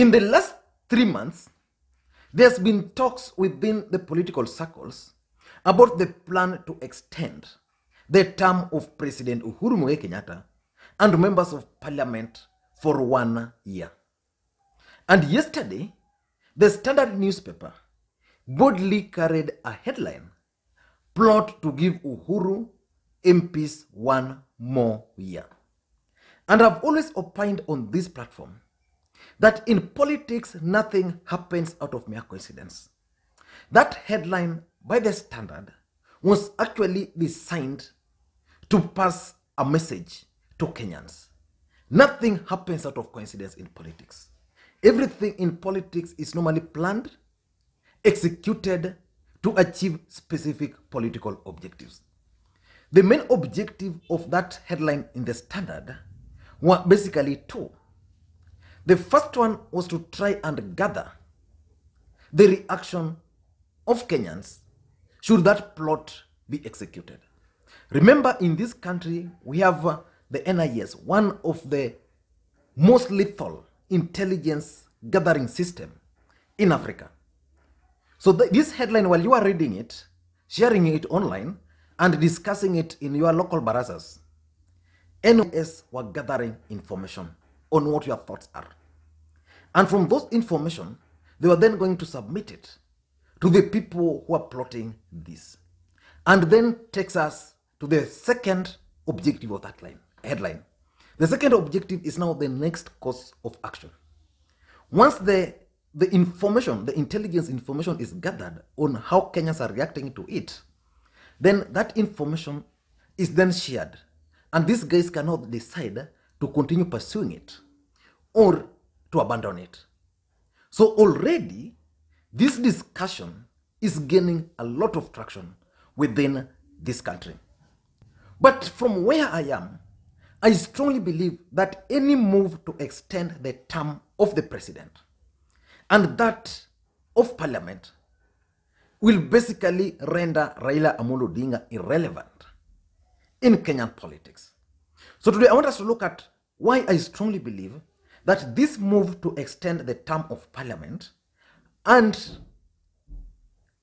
In the last 3 months, there's been talks within the political circles about the plan to extend the term of President Uhuru Kenyatta and members of parliament for 1 year. And yesterday, the Standard newspaper boldly carried a headline, "Plot to give Uhuru MPs 1 more year." And I've always opined on this platform that in politics, nothing happens out of mere coincidence. That headline by the Standard was actually designed to pass a message to Kenyans. Nothing happens out of coincidence in politics. Everything in politics is normally planned, executed to achieve specific political objectives. The main objective of that headline in the Standard were basically two. The first one was to try and gather the reaction of Kenyans should that plot be executed. Remember, in this country, we have the NIS, one of the most lethal intelligence gathering system in Africa. So this headline, while you are reading it, sharing it online, and discussing it in your local barazas, NIS were gathering information on what your thoughts are. And from those information, they were then going to submit it to the people who are plotting this. And then takes us to the second objective of that headline. The second objective is now the next course of action. Once the information, the intelligence information is gathered on how Kenyans are reacting to it, then that information is then shared. And these guys cannot decide to continue pursuing it or to abandon it. So already, this discussion is gaining a lot of traction within this country. But from where I am, I strongly believe that any move to extend the term of the president and that of parliament will basically render Raila Odinga irrelevant in Kenyan politics. So today I want us to look at why I strongly believe that this move to extend the term of parliament and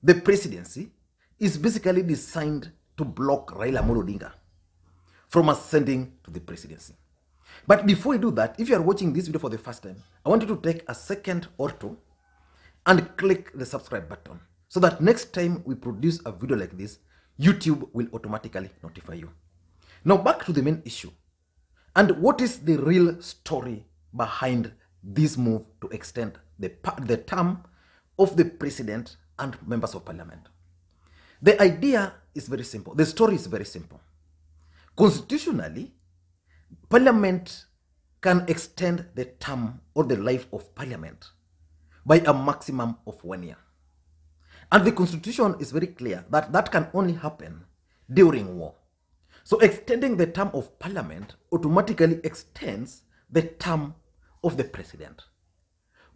the presidency is basically designed to block Raila Odinga from ascending to the presidency. But before we do that, if you are watching this video for the first time, I want you to take a second or two and click the subscribe button so that next time we produce a video like this, YouTube will automatically notify you. Now back to the main issue. And what is the real story behind this move to extend the term of the president and members of parliament? The idea is very simple. The story is very simple. Constitutionally, parliament can extend the term or the life of parliament by a maximum of 1 year. And the constitution is very clear that that can only happen during war. So extending the term of parliament automatically extends the term of the president.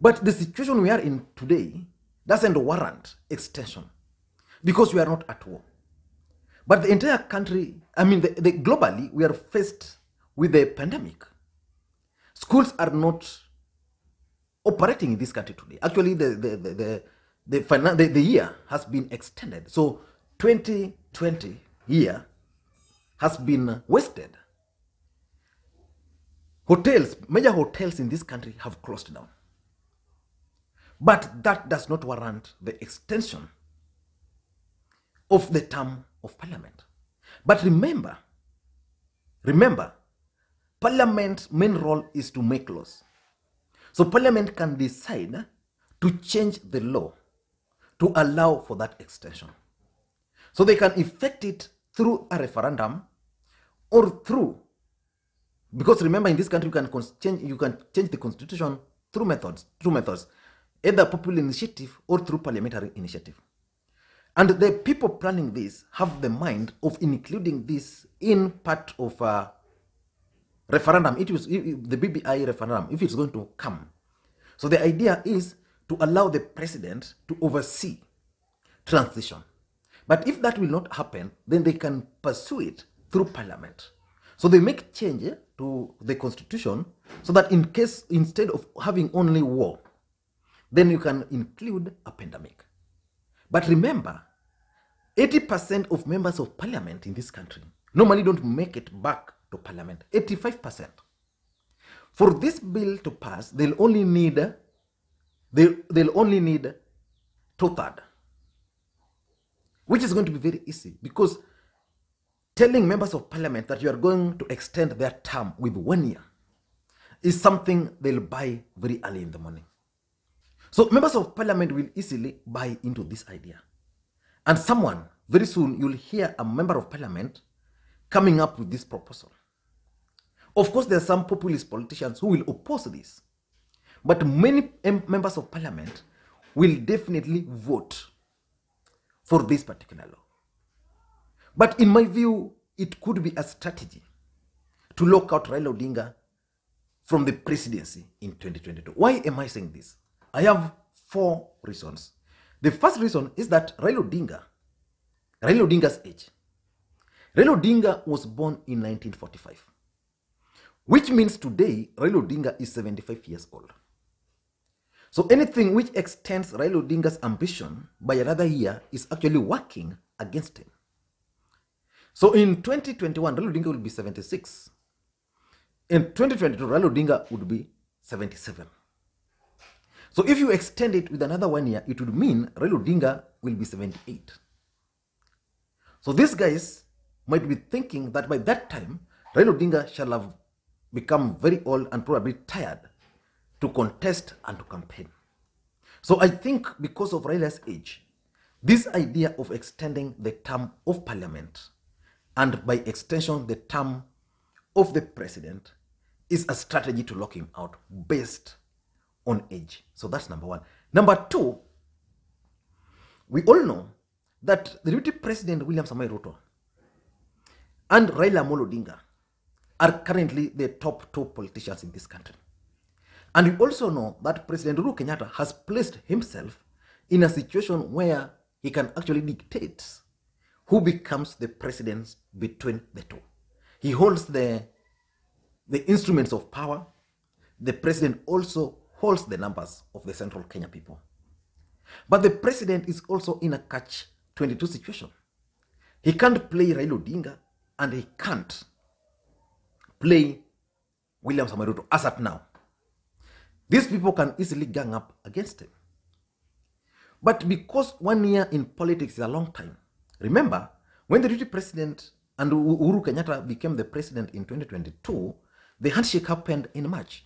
But the situation we are in today doesn't warrant extension because we are not at war. But the entire country, globally, we are faced with a pandemic. Schools are not operating in this country today. Actually, the year has been extended. So 2020 year has been wasted. Hotels, major hotels in this country have closed down. But that does not warrant the extension of the term of parliament. But remember, parliament's main role is to make laws. So parliament can decide to change the law to allow for that extension. So they can effect it through a referendum or through, because remember in this country you can change the constitution through methods, either popular initiative or through parliamentary initiative. And the people planning this have the mind of including this in part of a referendum. It was the BBI referendum, if it's going to come. So the idea is to allow the president to oversee transition. But if that will not happen, then they can pursue it through parliament. So they make change to the constitution so that in case, instead of having only war then you can include a pandemic. But remember, 80% of members of parliament in this country normally don't make it back to parliament. 85%. For this bill to pass, they'll only need two-thirds, which is going to be very easy, because telling members of parliament that you are going to extend their term with 1 year is something they'll buy very early in the morning. So members of parliament will easily buy into this idea. And someone, very soon, you'll hear a member of parliament coming up with this proposal. Of course, there are some populist politicians who will oppose this. But many members of parliament will definitely vote for this particular law. But in my view, it could be a strategy to lock out Raila Odinga from the presidency in 2022. Why am I saying this? I have 4 reasons. The first reason is that Raila Odinga's age. Raila Odinga was born in 1945, which means today Raila Odinga is 75 years old. So anything which extends Raila Odinga's ambition by another year is actually working against him. So in 2021, Raila Odinga will be 76. In 2022, Raila Odinga would be 77. So if you extend it with another 1 year, it would mean Raila Odinga will be 78. So these guys might be thinking that by that time, Raila Odinga shall have become very old and probably tired to contest and to campaign. So I think because of Raila's age, this idea of extending the term of parliament and by extension the term of the president is a strategy to lock him out based on age. So that's number 1. Number 2, we all know that the Deputy President William Samoei Ruto and Raila Odinga are currently the top 2 politicians in this country. And we also know that President Uhuru Kenyatta has placed himself in a situation where he can actually dictate who becomes the president between the two. He holds the instruments of power. The president also holds the numbers of the central Kenya people. But the president is also in a catch-22 situation. He can't play Raila Odinga and he can't play William Samoei Ruto as at now. These people can easily gang up against him. But because 1 year in politics is a long time, remember, when the deputy president and Uhuru Kenyatta became the president in 2022, the handshake happened in March.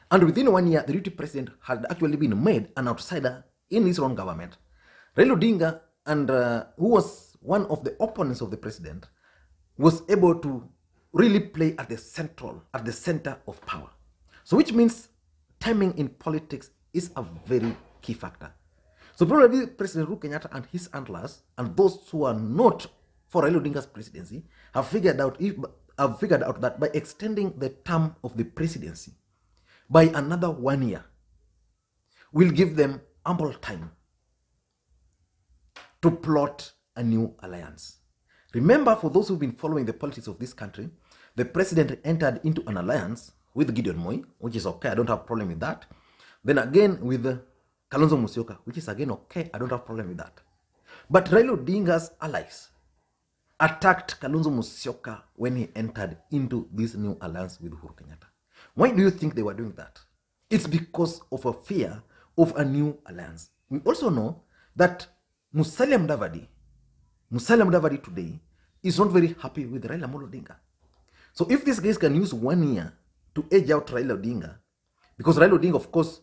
And within 1 year, the deputy president had actually been made an outsider in his own government. Raila Odinga, and who was one of the opponents of the president, was able to really play at the center of power. So which means timing in politics is a very key factor. So probably President Uhuru Kenyatta and his handlers and those who are not for Raila Odinga's presidency have figured out that by extending the term of the presidency by another 1 year will give them ample time to plot a new alliance. Remember, for those who've been following the politics of this country, the president entered into an alliance with Gideon Moi, which is okay, I don't have a problem with that. Then again with Kalonzo Musyoka, which is again okay, I don't have a problem with that. But Raila Odinga's allies attacked Kalonzo Musyoka when he entered into this new alliance with Uhuru Kenyatta. Why do you think they were doing that? It's because of a fear of a new alliance. We also know that Musalia Mudavadi today is not very happy with Raila Odinga. So if these guys can use 1 year to edge out Raila Odinga, because Raila Odinga, of course,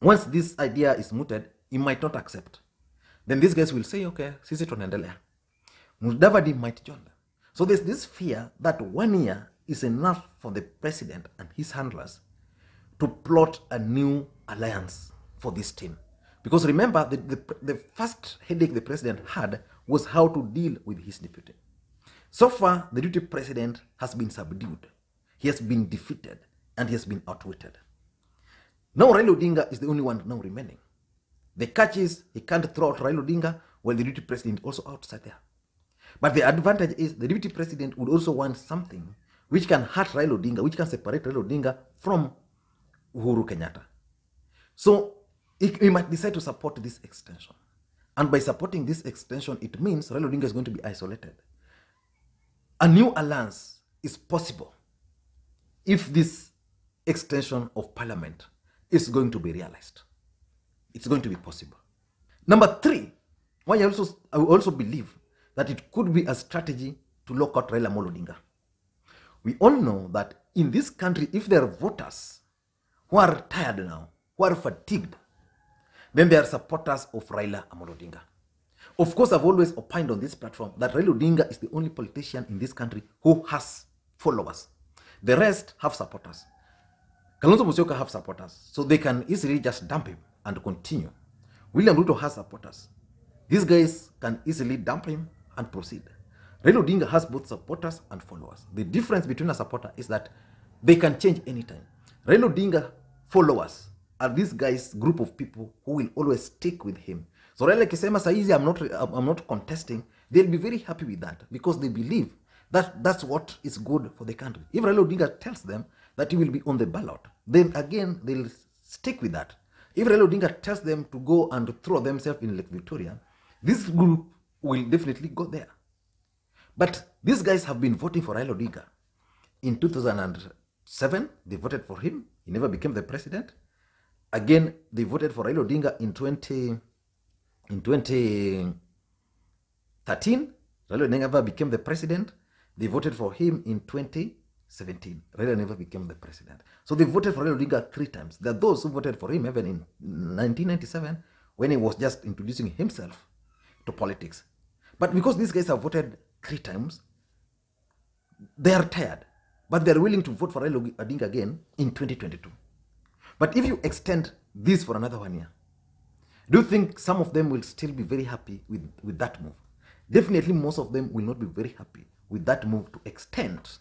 once this idea is mooted, he might not accept. Then these guys will say, okay, sisi tunaendelea. Mudavadi might join them. So there's this fear that 1 year is enough for the president and his handlers to plot a new alliance for this team. Because remember, the first headache the president had was how to deal with his deputy. So far, the deputy president has been subdued. He has been defeated and he has been outwitted. Now Raila Odinga is the only one now remaining. The catch is he can't throw out Raila Odinga while the deputy president is also outside there. But the advantage is the deputy president would also want something which can hurt Raila Odinga, which can separate Raila Odinga from Uhuru Kenyatta. So he might decide to support this extension. And by supporting this extension, it means Raila Odinga is going to be isolated. A new alliance is possible if this extension of parliament is going to be realized. It's going to be possible. Number three, why I also believe that it could be a strategy to lock out Raila Odinga. We all know that in this country, if there are voters who are tired now, who are fatigued, then they are supporters of Raila Odinga. Of course, I've always opined on this platform that Raila Odinga is the only politician in this country who has followers. The rest have supporters. Kalonzo Musyoka have supporters, so they can easily just dump him and continue. William Ruto has supporters. These guys can easily dump him and proceed. Raila Odinga has both supporters and followers. The difference between a supporter is that they can change anytime. Raila Odinga followers are these guys, group of people who will always stick with him. So Raila Kisema Saizi, I'm not contesting. They'll be very happy with that because they believe that that's what is good for the country. If Raila Odinga tells them that he will be on the ballot, then again they'll stick with that. If Raila Odinga tells them to go and throw themselves in Lake Victoria, this group will definitely go there. But these guys have been voting for Raila Odinga. In 2007, they voted for him. He never became the president. Again, they voted for Raila Odinga in 2013. Raila never became the president. They voted for him in 2017. Raila never became the president. So they voted for Raila Odinga 3 times. There are those who voted for him even in 1997 when he was just introducing himself to politics. But because these guys have voted 3 times, they are tired. But they are willing to vote for Raila Odinga again in 2022. But if you extend this for another 1 year, do you think some of them will still be very happy with that move? Definitely most of them will not be very happy with that move to extend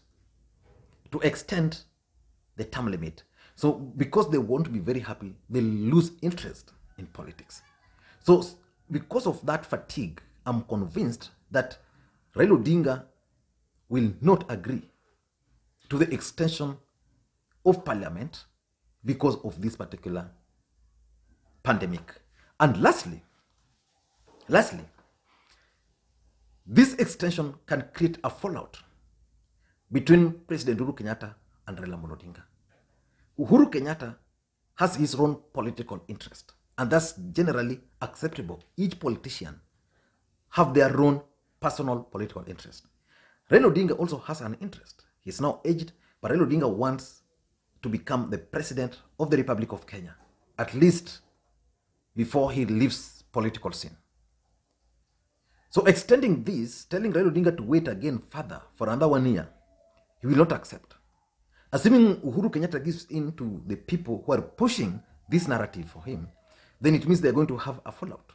the term limit. So because they won't be very happy, they lose interest in politics. So because of that fatigue, I'm convinced that Raila Odinga will not agree to the extension of parliament because of this particular pandemic. And lastly, this extension can create a fallout between President Uhuru Kenyatta and Raila Odinga. Uhuru Kenyatta has his own political interest, and that's generally acceptable. Each politician have their own personal political interest. Raila Odinga also has an interest. He's now aged, but Raila Odinga wants to become the president of the Republic of Kenya, at least before he leaves political scene. So extending this, telling Raila Odinga to wait again further for another 1 year, he will not accept. Assuming Uhuru Kenyatta gives in to the people who are pushing this narrative for him, then it means they're going to have a fallout.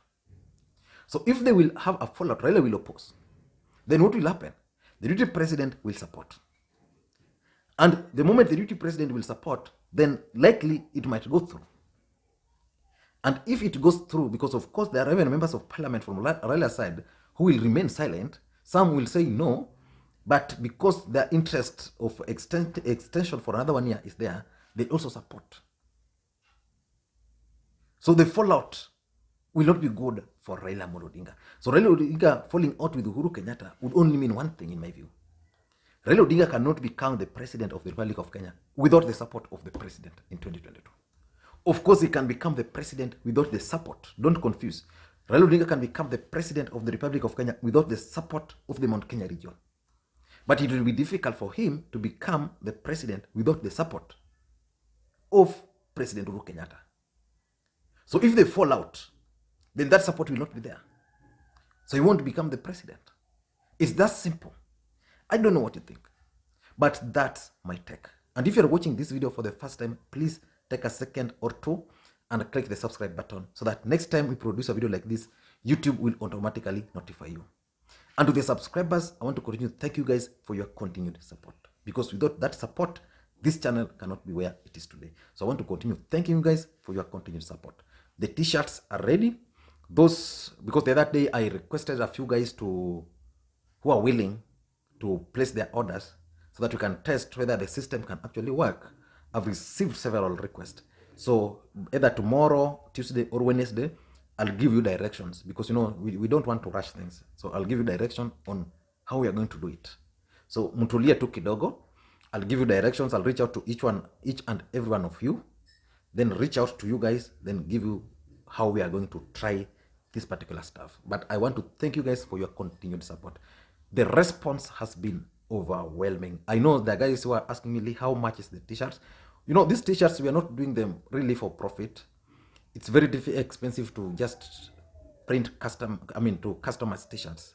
So if they will have a fallout, Raila will oppose. Then what will happen? The deputy president will support. And the moment the deputy president will support, then likely it might go through. And if it goes through, because of course there are even members of parliament from Raila's side who will remain silent, some will say no, but because their interest of extension for another 1 year is there, they also support. So the fallout will not be good for Raila Odinga. So Raila Odinga falling out with Uhuru Kenyatta would only mean one thing in my view. Raila Odinga cannot become the president of the Republic of Kenya without the support of the president in 2022. Of course, he can become the president without the support. Don't confuse. Raila Odinga can become the president of the Republic of Kenya without the support of the Mount Kenya region. But it will be difficult for him to become the president without the support of President Uhuru Kenyatta. So if they fall out, then that support will not be there. So he won't become the president. It's that simple. I don't know what you think, but that's my take. And if you're watching this video for the first time, please take a second or two and click the subscribe button so that next time we produce a video like this, YouTube will automatically notify you. And to the subscribers, I want to continue to thank you guys for your continued support. Because without that support, this channel cannot be where it is today. So I want to continue thanking you guys for your continued support. The t-shirts are ready. Those, because the other day I requested a few guys who are willing to place their orders so that we can test whether the system can actually work. I've received several requests. So either tomorrow, Tuesday, or Wednesday, I'll give you directions, because we don't want to rush things. So I'll give you direction on how we are going to do it. So mtulie tu kidogo. I'll give you directions. I'll reach out to each and every one of you, then reach out to you guys, then give you how we are going to try this particular stuff. But I want to thank you guys for your continued support. The response has been overwhelming. I know the guys who are asking me, how much is the t-shirts? These t-shirts, we are not doing them really for profit. It's very expensive to just print to customize t-shirts.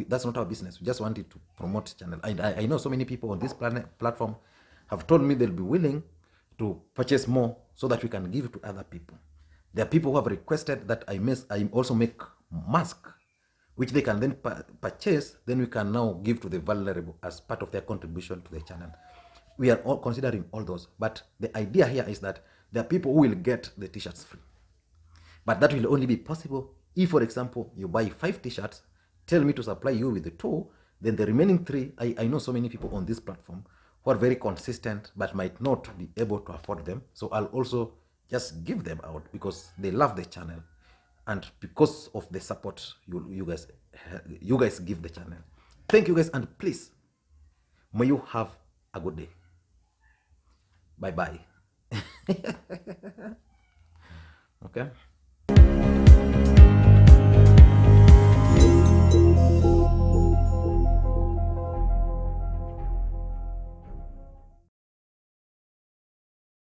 That's not our business. We just wanted to promote channel. I know so many people on this platform have told me they'll be willing to purchase more so that we can give it to other people. There are people who have requested that I also make mask, which they can then purchase. Then we can now give to the vulnerable as part of their contribution to the channel. We are all considering all those, but the idea here is that there are people who will get the t-shirts free. But that will only be possible if, for example, you buy 5 t-shirts, tell me to supply you with the 2, then the remaining 3, I know so many people on this platform who are very consistent but might not be able to afford them. So I'll also just give them out because they love the channel and because of the support you guys give the channel. Thank you guys, and please, may you have a good day. Bye-bye. Okay.